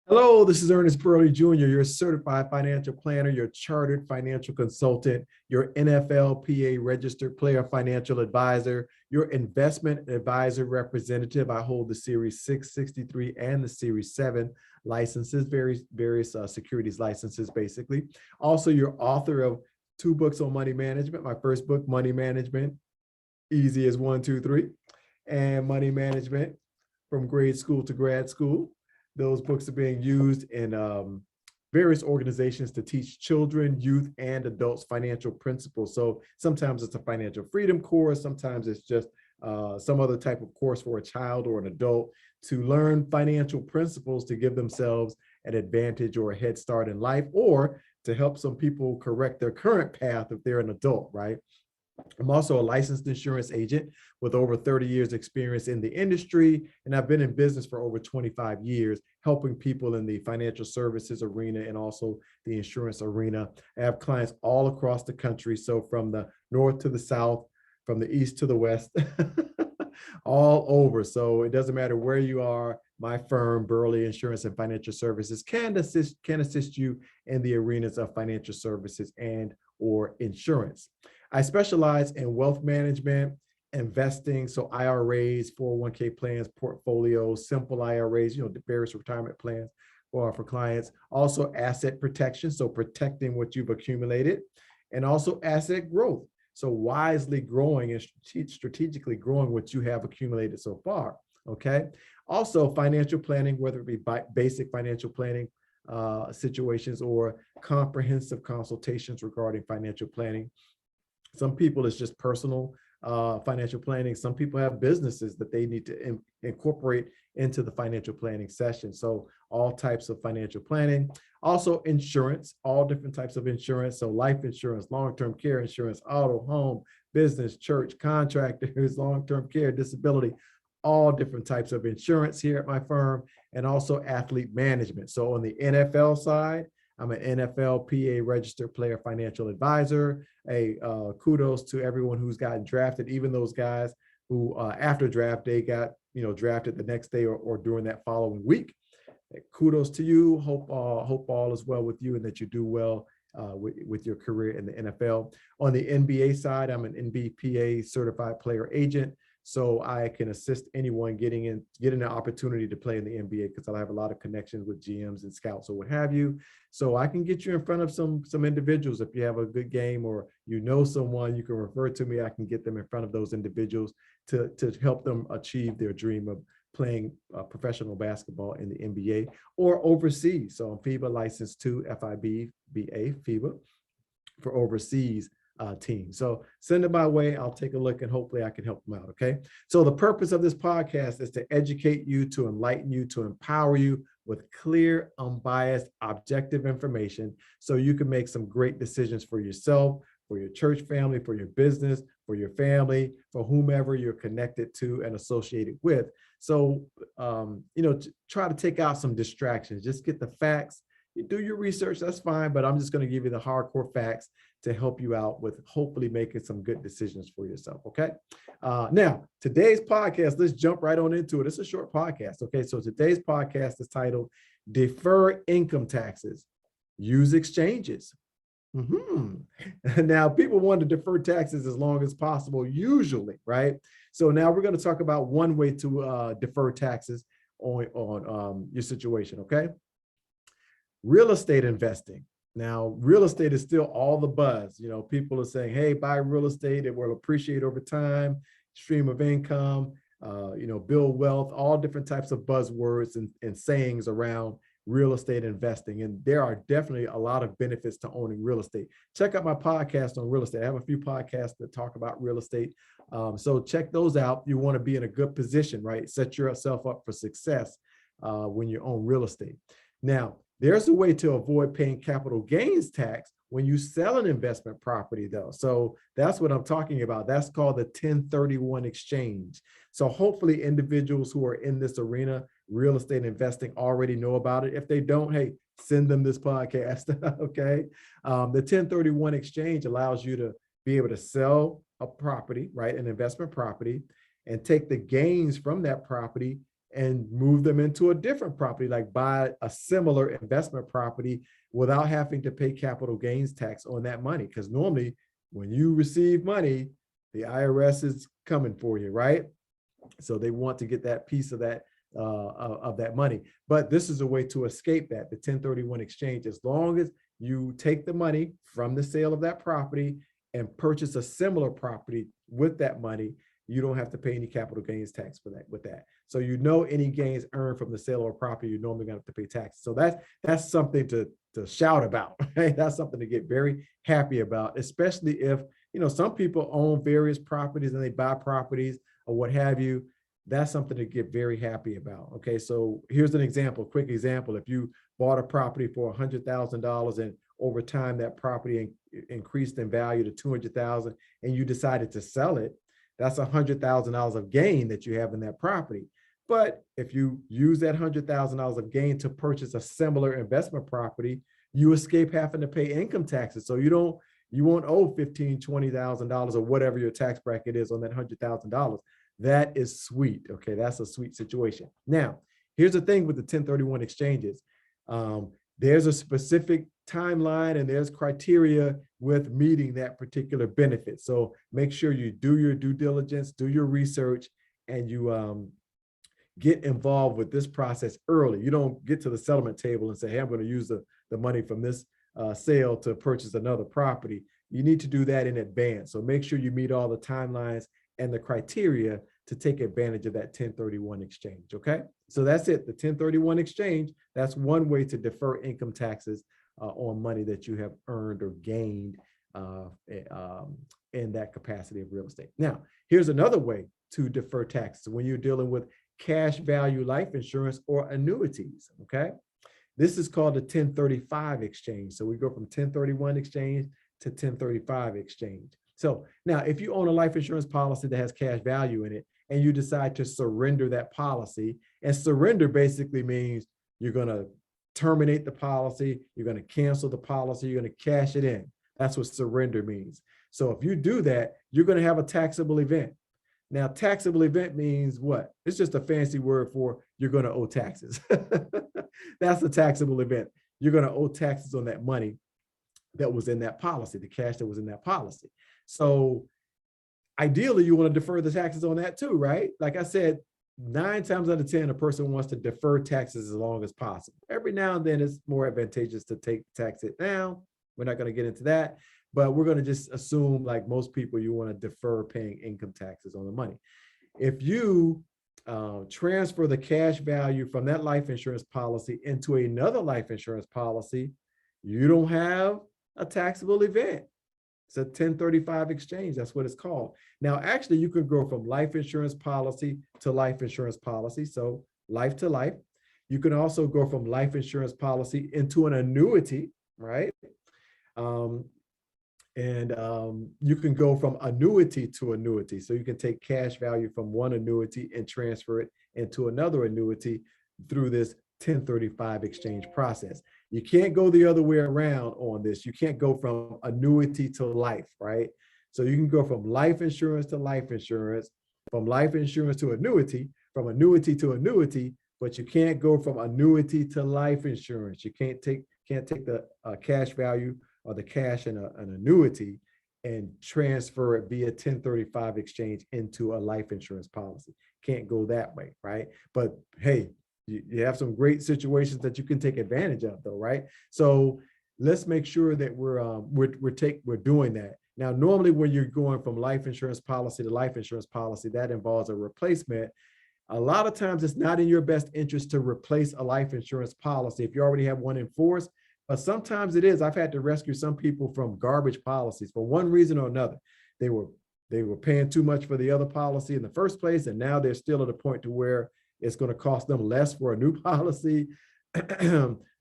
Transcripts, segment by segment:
Hello, this is Ernest Burley Jr., your certified financial planner, your chartered financial consultant, your NFLPA registered player financial advisor, your investment advisor representative. I hold the Series 663 and the Series 7 licenses, various securities licenses, basically. Also, your author of 2 books on money management. My first book, Money Management, Easy as 1, 2, 3, and Money Management from Grade School to Grad School. Those books are being used in various organizations to teach children, youth, and adults financial principles. So sometimes it's a financial freedom course. Sometimes it's just some other type of course for a child or an adult to learn financial principles to give themselves an advantage or a head start in life, or to help some people correct their current path if they're an adult, right? I'm also a licensed insurance agent with over 30 years experience in the industry, and I've been in business for over 25 years, helping people in the financial services arena and also the insurance arena. I have clients all across the country, so from the north to the south, from the east to the west, all over. So it doesn't matter where you are, my firm, Burley Insurance and Financial Services, can assist you in the arenas of financial services and or insurance. I specialize in wealth management, investing, so IRAs, 401k plans, portfolios, simple IRAs, the various retirement plans for clients. Also asset protection, so protecting what you've accumulated, and also asset growth, so wisely growing and strategically growing what you have accumulated so far, okay? Also financial planning, whether it be basic financial planning situations or comprehensive consultations regarding financial planning. Some people it's just personal financial planning. Some people have businesses that they need to incorporate into the financial planning session. So all types of financial planning. Also insurance, all different types of insurance. So life insurance, long-term care insurance, auto, home, business, church, contractors, long-term care, disability, all different types of insurance here at my firm, and also athlete management. So on the NFL side, I'm an NFLPA registered player financial advisor. Kudos to everyone who's gotten drafted, even those guys who after draft day got drafted the next day or during that following week. Kudos to you. Hope all is well with you and that you do well with your career in the NFL. On the NBA side, I'm an NBPA certified player agent. So I can assist anyone getting an opportunity to play in the NBA, because I have a lot of connections with GMs and scouts or what have you. So I can get you in front of some individuals. If you have a good game or someone, you can refer to me. I can get them in front of those individuals to help them achieve their dream of playing professional basketball in the NBA or overseas. So I'm FIBA licensed too, FIBA, FIBA, for overseas team. So send it my way. I'll take a look and hopefully I can help them out. Okay. So the purpose of this podcast is to educate you, to enlighten you, to empower you with clear, unbiased, objective information so you can make some great decisions for yourself, for your church family, for your business, for your family, for whomever you're connected to and associated with. So, try to take out some distractions. Just get the facts. You do your research, that's fine, but I'm just going to give you the hardcore facts to help you out with hopefully making some good decisions for yourself, okay? Now, today's podcast, let's jump right on into it. It's a short podcast, okay? So today's podcast is titled Defer Income Taxes, Use Exchanges. Now, people want to defer taxes as long as possible, usually, right? So now we're going to talk about one way to defer taxes on your situation, okay? Real estate investing. Now, real estate is still all the buzz. People are saying, hey, buy real estate, it will appreciate over time, stream of income, build wealth, all different types of buzzwords and sayings around real estate investing. And there are definitely a lot of benefits to owning real estate. Check out my podcast on real estate. I have a few podcasts that talk about real estate. So check those out. You want to be in a good position, right? Set yourself up for success when you own real estate. Now, there's a way to avoid paying capital gains tax when you sell an investment property, though. So that's what I'm talking about. That's called the 1031 exchange. So hopefully individuals who are in this arena, real estate investing, already know about it. If they don't, hey, send them this podcast, okay? The 1031 exchange allows you to be able to sell a property, right, an investment property, and take the gains from that property and move them into a different property, like buy a similar investment property without having to pay capital gains tax on that money. Because normally when you receive money, the IRS is coming for you, right? So they want to get that piece of that money. But this is a way to escape that, the 1031 exchange. As long as you take the money from the sale of that property and purchase a similar property with that money, you don't have to pay any capital gains tax for that with that. So any gains earned from the sale of a property, you're normally going to have to pay taxes. So that's something to shout about, right? That's something to get very happy about, especially if, some people own various properties and they buy properties or what have you. That's something to get very happy about. Okay, so here's an example, quick example. If you bought a property for $100,000 and over time that property increased in value to $200,000 and you decided to sell it, that's $100,000 of gain that you have in that property. But if you use that $100,000 of gain to purchase a similar investment property, you escape having to pay income taxes. So you won't owe $15,000, $20,000 or whatever your tax bracket is on that $100,000. That is sweet. Okay, that's a sweet situation. Now, here's the thing with the 1031 exchanges. There's a specific timeline and there's criteria with meeting that particular benefit. So make sure you do your due diligence, do your research, and you get involved with this process early. You don't get to the settlement table and say, hey, I'm going to use the money from this sale to purchase another property. You need to do that in advance. So make sure you meet all the timelines and the criteria to take advantage of that 1031 exchange. Okay, so that's it. The 1031 exchange, that's one way to defer income taxes on money that you have earned or gained in that capacity of real estate. Now, here's another way to defer taxes when you're dealing with cash value life insurance or annuities. Okay, this is called the 1035 exchange. So we go from 1031 exchange to 1035 exchange. So now if you own a life insurance policy that has cash value in it and you decide to surrender that policy, and surrender basically means you're going to terminate the policy, you're going to cancel the policy, you're going to cash it in. That's what surrender means. So if you do that, you're going to have a taxable event. Now, taxable event means what? It's just a fancy word for you're going to owe taxes. That's a taxable event. You're going to owe taxes on that money that was in that policy, the cash that was in that policy. So ideally, you want to defer the taxes on that too, right? Like I said, 9 times out of 10, a person wants to defer taxes as long as possible. Every now and then, it's more advantageous to take the tax hit now. We're not going to get into that, but we're going to just assume, like most people, you want to defer paying income taxes on the money. If you transfer the cash value from that life insurance policy into another life insurance policy, you don't have a taxable event. It's a 1035 exchange. That's what it's called. Now, actually, you could go from life insurance policy to life insurance policy. So life to life. You can also go from life insurance policy into an annuity, right? You can go from annuity to annuity. So you can take cash value from one annuity and transfer it into another annuity through this 1035 exchange process. You can't go the other way around on this. You can't go from annuity to life, right? So you can go from life insurance to life insurance, from life insurance to annuity, from annuity to annuity, but you can't go from annuity to life insurance. You can't take the cash value or the cash in an annuity and transfer it via 1035 exchange into a life insurance policy. Can't go that way, right? But hey, you have some great situations that you can take advantage of, though, right? So let's make sure that we're doing that. Now, normally when you're going from life insurance policy to life insurance policy, that involves a replacement. A lot of times it's not in your best interest to replace a life insurance policy if you already have one in force, but sometimes it is. I've had to rescue some people from garbage policies for one reason or another. They were paying too much for the other policy in the first place, and now they're still at a point to where it's going to cost them less for a new policy,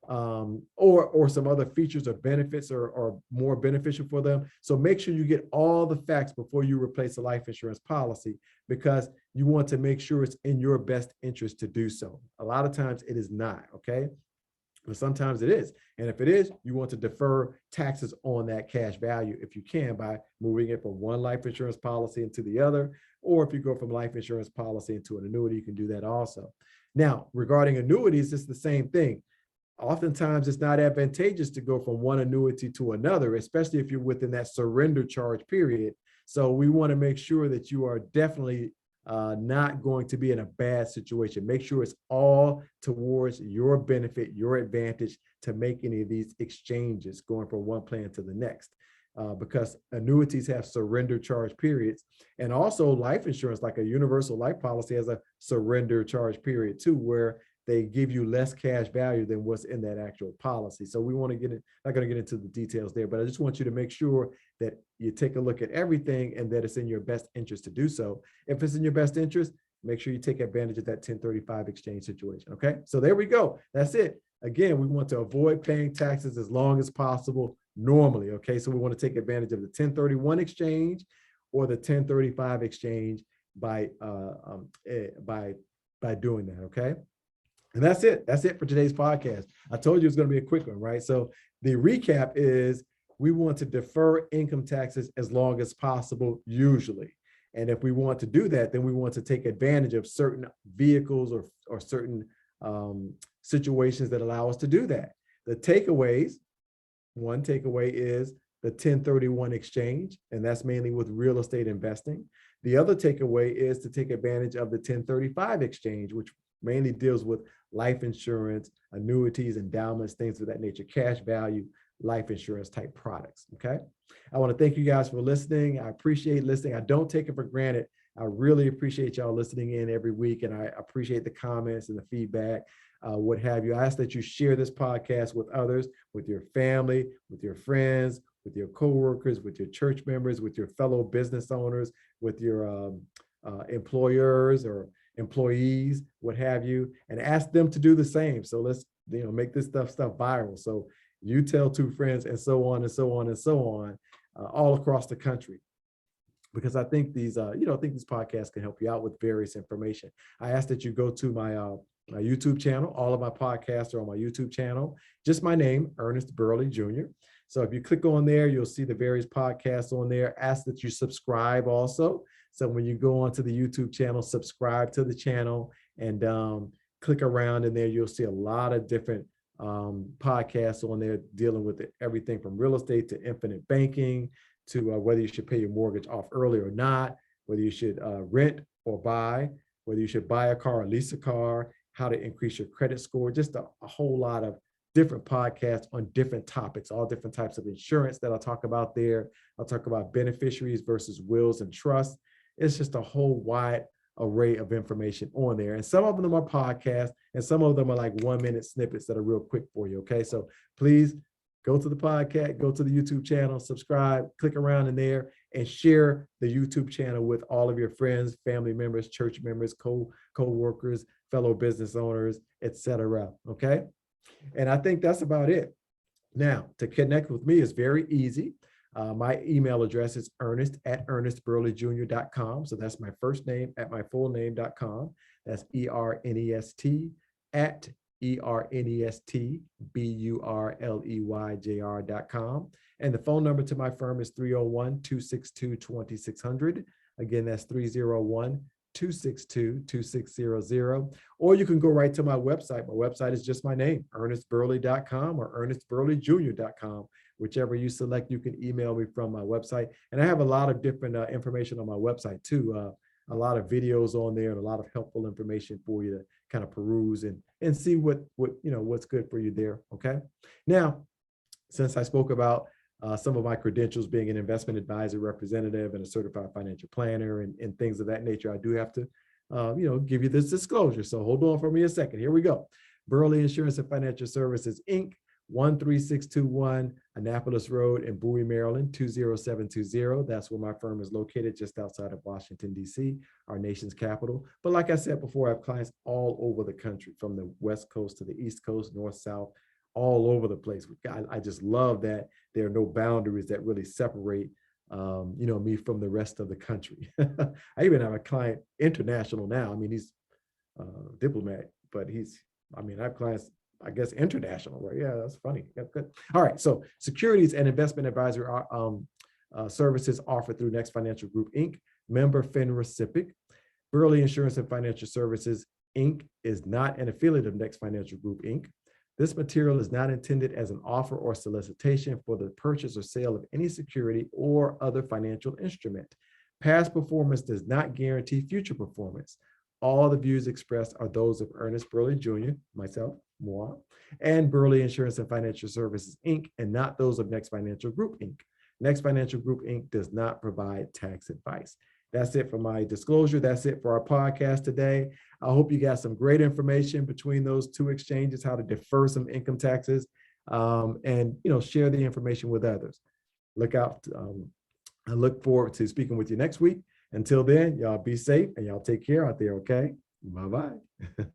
or some other features or benefits are more beneficial for them. So make sure you get all the facts before you replace a life insurance policy, because you want to make sure it's in your best interest to do so. A lot of times it is not, okay? But sometimes it is. And if it is, you want to defer taxes on that cash value if you can by moving it from one life insurance policy into the other, or if you go from life insurance policy into an annuity, you can do that also. Now, regarding annuities, it's the same thing. Oftentimes, it's not advantageous to go from one annuity to another, especially if you're within that surrender charge period. So we want to make sure that you are definitely not going to be in a bad situation. Make sure it's all towards your benefit, your advantage to make any of these exchanges going from one plan to the next. Because annuities have surrender charge periods, and also life insurance, like a universal life policy, has a surrender charge period too, where they give you less cash value than what's in that actual policy. So we want to get it, not going to get into the details there, but I just want you to make sure that you take a look at everything and that it's in your best interest to do so. If it's in your best interest, make sure you take advantage of that 1035 exchange situation. Okay, so there we go. That's it. Again, we want to avoid paying taxes as long as possible normally. Okay, so we want to take advantage of the 1031 exchange or the 1035 exchange by doing that. Okay. And that's it. That's it for today's podcast. I told you it's going to be a quick one, right? So the recap is we want to defer income taxes as long as possible, usually. And if we want to do that, then we want to take advantage of certain vehicles or certain situations that allow us to do that. The takeaways, one takeaway is the 1031 exchange, and that's mainly with real estate investing. The other takeaway is to take advantage of the 1035 exchange, which mainly deals with life insurance, annuities, endowments, things of that nature, cash value, life insurance type products. Okay. I want to thank you guys for listening. I appreciate listening. I don't take it for granted. I really appreciate y'all listening in every week, and I appreciate the comments and the feedback, what have you. I ask that you share this podcast with others, with your family, with your friends, with your coworkers, with your church members, with your fellow business owners, with your employers or employees, what have you, and ask them to do the same. So let's make this stuff viral. So you tell two friends, and so on and so on and so on, all across the country. Because I think these podcasts can help you out with various information. I ask that you go to my YouTube channel. All of my podcasts are on my YouTube channel. Just my name, Ernest Burley Jr. So if you click on there, you'll see the various podcasts on there. Ask that you subscribe also. So when you go onto the YouTube channel, subscribe to the channel and click around in there. You'll see a lot of different podcasts on there dealing with everything from real estate to infinite banking to whether you should pay your mortgage off early or not, whether you should rent or buy, whether you should buy a car or lease a car, how to increase your credit score, just a whole lot of different podcasts on different topics, all different types of insurance that I'll talk about there. I'll talk about beneficiaries versus wills and trusts. It's just a whole wide array of information on there. And some of them are podcasts and some of them are like 1-minute snippets that are real quick for you. Okay. So please go to the podcast, go to the YouTube channel, subscribe, click around in there and share the YouTube channel with all of your friends, family members, church members, co-workers, fellow business owners, etc. Okay. And I think that's about it. Now, to connect with me is very easy. My email address is ernest@ernestburleyjr.com. So that's my first name at my full name.com. That's ERNEST@ERNESTBURLEYJR.com. And the phone number to my firm is 301-262-2600. Again, that's 301-262-2600. Or you can go right to my website. My website is just my name, ernestburley.com or ernestburleyjr.com. Whichever you select, you can email me from my website. And I have a lot of different information on my website too. A lot of videos on there and a lot of helpful information for you to kind of peruse and see what's good for you there. Okay. Now, since I spoke about some of my credentials being an investment advisor representative and a certified financial planner and things of that nature, I do have to, give you this disclosure. So hold on for me a second. Here we go. Burley Insurance and Financial Services, Inc., 13621 Annapolis Road in Bowie, Maryland, 20720. That's where my firm is located, just outside of Washington, D.C., our nation's capital. But like I said before, I have clients all over the country, from the West Coast to the East Coast, North, South, all over the place. I just love that there are no boundaries that really separate me from the rest of the country. I even have a client international now. I mean, he's a diplomat, but I have clients, I guess, international, right? Yeah, that's funny. That's good. All right. So securities and investment advisory services offered through Next Financial Group, Inc., member FINRA SIPC. Burley Insurance and Financial Services Inc. is not an affiliate of Next Financial Group, Inc. This material is not intended as an offer or solicitation for the purchase or sale of any security or other financial instrument. Past performance does not guarantee future performance. All the views expressed are those of Ernest Burley Jr., myself, moi, and Burley Insurance and Financial Services, Inc., and not those of Next Financial Group, Inc. Next Financial Group, Inc. does not provide tax advice. That's it for my disclosure. That's it for our podcast today. I hope you got some great information between those two exchanges, how to defer some income taxes, and share the information with others. Look out. I look forward to speaking with you next week. Until then, y'all be safe and y'all take care out there, okay? Bye-bye.